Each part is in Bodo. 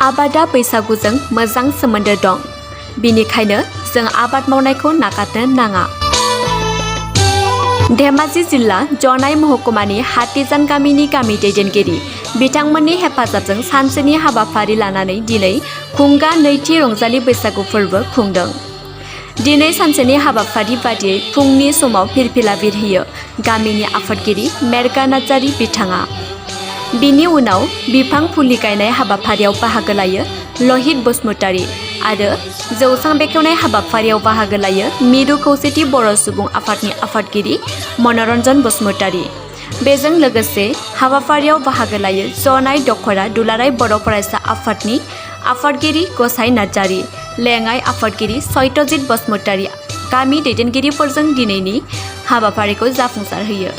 आबादा बैसागुजों मोजां सोमोन्दो दं। बिनिखायनो जों आबाद मावनायखौ नागारनो नाङा। धेमाजि जिल्ला जनाय महकुमानि हातिजान गामिनि गामि दैदेनगिरि बिथांमोननि हेफाजाबजों सानसेनि हाबाफारि लानानै दिनै खुंगा नैथि रंजालि बैसागु फोरबो खुंदों। दिनै सानसेनि हाबाफारि बादियै फुंनि समाव फिरफिला बिरहोयो गामिनि आफादगिरि मेरगा नार्जारी बिथाङा। बिनि उनाव बिफां फुलि गायनाय हाबाफारियाव बाहागो लायो लहित बसुमतारी आरो जौसां बेखेवनाय हाबाफारियाव बाहागो लायो मिरु खौसेथि बर' सुबुं आफादनि आफादगिरि मनरन्जन बसुमतारी। बेजों लोगोसे हाबाफारियाव बाहागो लायो जनाय दखरा दुलाराय बर' फरायसा आफादनि आफादगिरि गसाइ नार्जारी, लेङाइ आफादगिरि सत्यजित बसुमतारी गामि दैदेनगिरिफोरजों दिनैनि हाबाफारिखौ जाफुंसार होयो।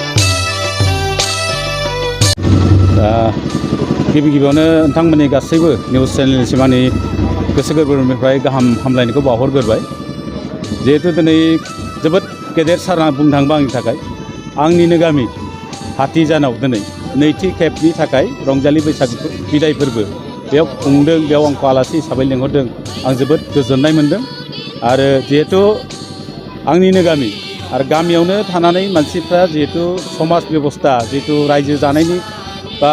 गिबि गिबियावनो नोंथांमोननि गासैबो निउस चेनेलनिसिम आंनि गोसो गोरबोनिफ्राय गाहाम हामलायनायखौ बावहरग्रोबाय। जिहेतु दिनै जोबोद गेदेर सान बुंनो थाङोबा आंनि थाखाय आंनिनो गामि हातिजानाव दिनै नैथि खेबनि थाखाय रंजालि बैसागु बिदाय फोरबो बेयाव खुंदों। बेयाव आंखौ आलासि हिसाबै लिंहरदों। आं जोबोद गोजोननाय मोन्दों। आरो जिहेतु आंनिनो गामि आरो गामियावनो थानानै मानसिफ्रा जिहेतु समाज बेबस्था जिहेतु रायजो जानायनि बा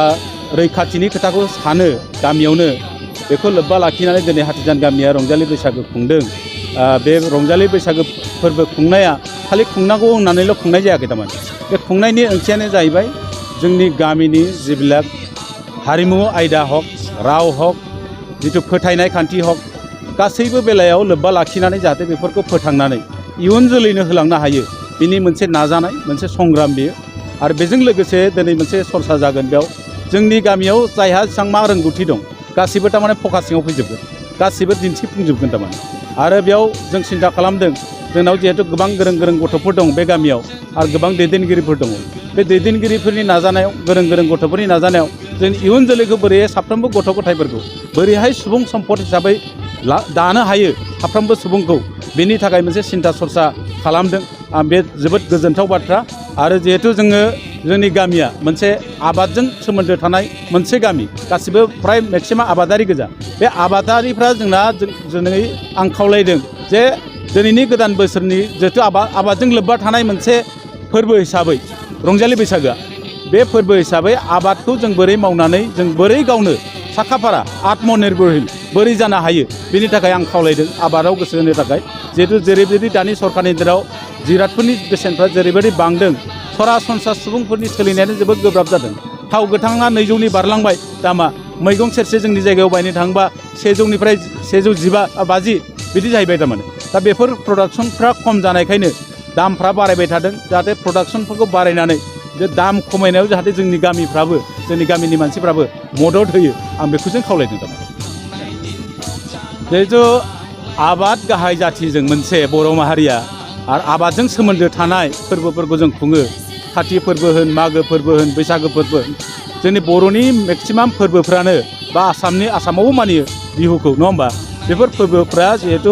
रैखाथिनि खोथाखौ सानो गामियावनो बेखौ लोब्बा लाखिनानै दिनै हातिजान गामिया रंजालि बैसागु खुंदों। बे रंजालि बैसागु फोरबो खुंनाया खालि खुंनांगौ होननानैल' खुंनाय जायाखै थारमाने। बे खुंनायनि ओंथियानो जाहैबाय जोंनि गामिनि जिबिलाक हारिमु आयदा हक, राव हक, जिथु फोथायनाय खान्थि हक, गासैबो बेलायाव लोब्बा लाखिनानै जाहाथे बेफोरखौ फोथांनानै इयुन जोलैनो होलांनो हायो बिनि मोनसे नाजानाय, मोनसे संग्राम बेयो। आरो बेजों लोगोसे दिनै मोनसे सरसा जागोन। बेयाव जोंनि गामियाव जायहा जेसेबां मा रोंगौथि दं गासिबो थारमाने फकासिङाव फैजोबगोन, गासिबो दिन्थिफुंजोबगोन थारमाने। आरो बेयाव जों सिन्था खालामदों जोंनाव जिहेतु गोबां गोरों गोरों गथ'फोर दं बे गामियाव आरो गोबां दैदेनगिरिफोर दङ। बे दैदेनगिरिफोरनि नाजानायाव, गोरों गोरों गथ'फोरनि नाजानायाव जों इयुन जोलैखौ बोरैहाय साफ्रोमबो गथ' गथायफोरखौ बोरैहाय सुबुं सम्पद हिसाबै दानो हायो साफ्रोमबो सुबुंखौ, बेनि थाखाय मोनसे सिन्था सरसा खालामदों। बे जोबोद गोजोनथाव बाथ्रा। आरो जिहेतु जोंनि गामिया मोनसे आबादजों सोमोन्दो थानाय मोनसे गामि, गासिबो फ्राय मेक्सिमाम आबादारि गोजा। बे आबादारिफ्रा दिनै आं खावलायदों जे दिनैनि गोदान बोसोरनि जिहेतु आबादजों लोब्बा थानाय मोनसे फोरबो हिसाबै रंजालि बैसागोआ, बे फोरबो हिसाबै आबादखौ जों बोरै मावनानै जों बोरै गावनो साखाफारा आत्मनिर्भरशील बोरै जानो हायो बेनि थाखाय आं खावलायदों आबादाव गोसो होनो थाखाय। जिहेतु जेरैबायदि दानि सरकारनि दिनाव जिरादफोरनि बेसेनफ्रा जेरैबायदि बांदों, सरासनस्रा सुबुंफोरनि सोलिनायानो जोबोद गोब्राब जादों। थाव गोथाङा 200नि बारलांबाय दामा। मैगं सेरसे जोंनि जायगायाव बायनो थाङोबा 100निफ्राय 150 बिदि जाहैबाय थारमाने। दा बेफोर प्रडाक्सनफ्रा खम जानायखायनो दामफ्रा बारायबाय थादों। जाहाथे प्रडाक्सनफोरखौ बारायनानै बे दाम खमायनायाव जाहाथे जोंनि गामिफ्राबो, जोंनि गामिनि मानसिफ्राबो मदद होयो, आं बेखौ जों खावलायदों थारमाने। जिहेतु आबाद गाहाय जाथिजों मोनसे बर' माहारिया आरो आबादजों सोमोन्दो थानाय फोरबोफोरखौ जों खुङो। काति फोरबो होन, मागो फोरबो होन, बैसागो फोरबो होन, जोंनि बर'नि मेक्सिमाम फोरबोफ्रानो बा आसामावबो मानियो बिहुखौ, नङा होमबा? बेफोर फोरबोफ्रा जिहेतु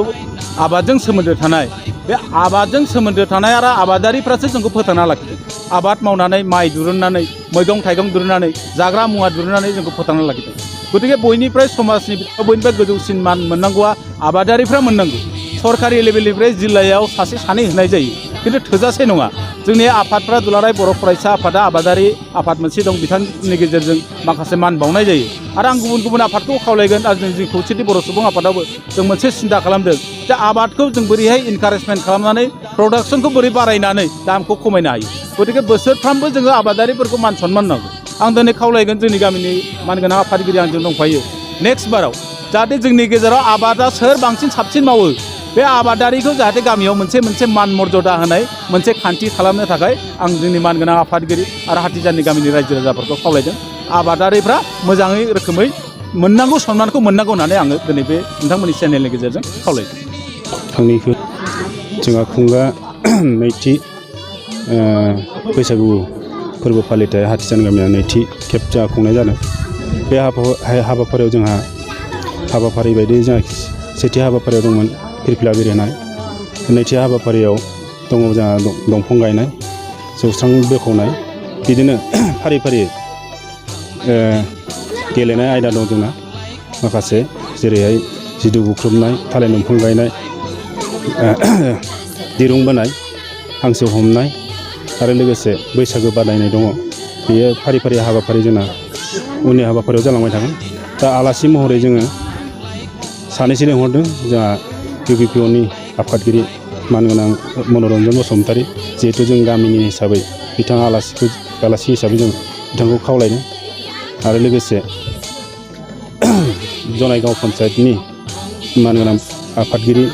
आबादजों सोमोन्दो थानाय, बे आबादजों सोमोन्दो थानाय आरो आबादारिफ्रासो जोंखौ फोथांना लाखिदों। आबाद मावनानै माइ दिरुननानै, मैगं थाइगं दिरुननानै, जाग्रा मुवा दिरुननानै जोंखौ फोथांना लाखिदों। गतिके बयनिफ्राय समाजनि बयनिफ्राय गोजौसिन मान मोननांगौआ आबादारिफ्रा मोननांगौ। सरकारि लेभेलनिफ्राय जिल्लायाव सासे सानै होनाय जायो, खिन्थु थोजासे नङा। जोंनि आफादफ्रा दुलाराय बर' फरायसा आफादा आबादारि आफाद मोनसे दं, बिथांनि गेजेरजों माखासे मान बावनाय जायो। आरो आं गुबुन गुबुन आफादखौ खावलायगोन आरो जों खौसेथि बर' सुबुं आफादावबो जों मोनसे सिन्था खालामदों जे आबादखौ जों बोरैहाय इनकारेजमेन्ट खालामनानै प्रडाक्सनखौ बोरै बारायनानै दामखौ खमायनो हायो। गतिके बोसोरफ्रामबो जोङो आबादारिफोरखौ मान सनमान नांगौ। आं दिनै खावलायगोन जोंनि गामिनि मानगोनां आफादगिरि आंजों दंफायो, नेक्स्ट बाराव जाहाथे जोंनि गेजेराव आबादा सोर बांसिन साबसिन मावो बे आबादारिखौ जाहाथे गामियाव मोनसे मान मर्यादा होनाय मोनसे खान्थि खालामनो थाखाय आं जोंनि मानगोनां आफादगिरि आरो हातिजाननि गामिनि रायजो राजाफोरखौ खावलायदों। आबादारिफ्रा मोजाङै रोखोमै मोननांगौ सन्मानखौ मोननांगौ होननानै आङो दिनै बे नोंथांमोननि चेनेलनि गेजेरजों खावलायदों। आंनिखौ जोंहा खुंगा नैथि बैसागु फोरबो फालिथाय हातिजान गामिया नैथि खेब जोंहा खुंनाय जादों। बे हाबाफारियाव जोंहा हाबाफारि बायदि जोंहा सेथि हाबाफारियाव दंमोन फिरफिला बिरहोनाय, नैथि हाबाफारियाव दङ जोंहा दंफां गायनाय, जौस्रां बेखेवनाय, बिदिनो फारि फारि गेलेनाय आयदा दं जोंना। माखासे जेरैहाय जिदु बुख्रुबनाय, थालिर दंफां गायनाय, दिरुं बोनाय, हांसो हमनाय आरो लोगोसे बैसागो बादायनाय दङ। बेयो फारि फारि हाबाफारि जोंना उननि हाबाफारियाव जालांबाय थागोन। दा आलासि महरै जोङो सानैसो लिंहरदों। जोंहा UPPOनि आफादगिरि मानगोनां मनरन्जन बसुमतारी, जिहेथु जों गामिनि हिसाबै बिथाङा आलासि हिसाबै जों बिथांखौ खावलायदों। आरो लोगोसे जनाइगाव पन्चायतनि मानगोनां आफादगिरि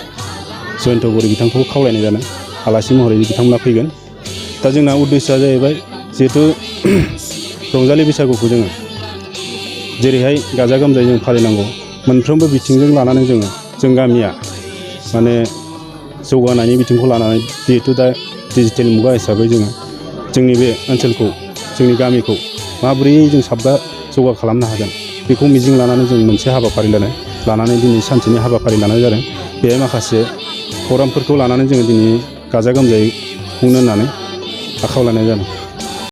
जयन्त बरि बिथांखौबो खावलायनाय जादों। आलासि महरै बिथांमोना फैगोन। दा जोंना उद्देश्यआ जाहैबाय जिहेथु रंजालि बैसागुखौ जोङो जेरैहाय गाजा गोमजायै जों फालिनांगौ, मोनफ्रोमबो बिथिंजों लानानै जों गामिया माने जौगानायनि बिथिंखौ लानानै, जिहेथु दा डिजिटेल मुगा हिसाबै जोङो जोंनि बे ओनसोलखौ, जोंनि गामिखौ माबोरै जों जौगा खालामनो हागोन, बेखौ मिजिं लानानै जों मोनसे हाबाफारि लानानै दिनै सानसेनि हाबाफारि लानाय जादों। बेहाय माखासे प्रग्रामफोरखौ लानानै जोङो दिनै गाजा गोमजायै खुंनो होननानै आखायाव लानाय जादों।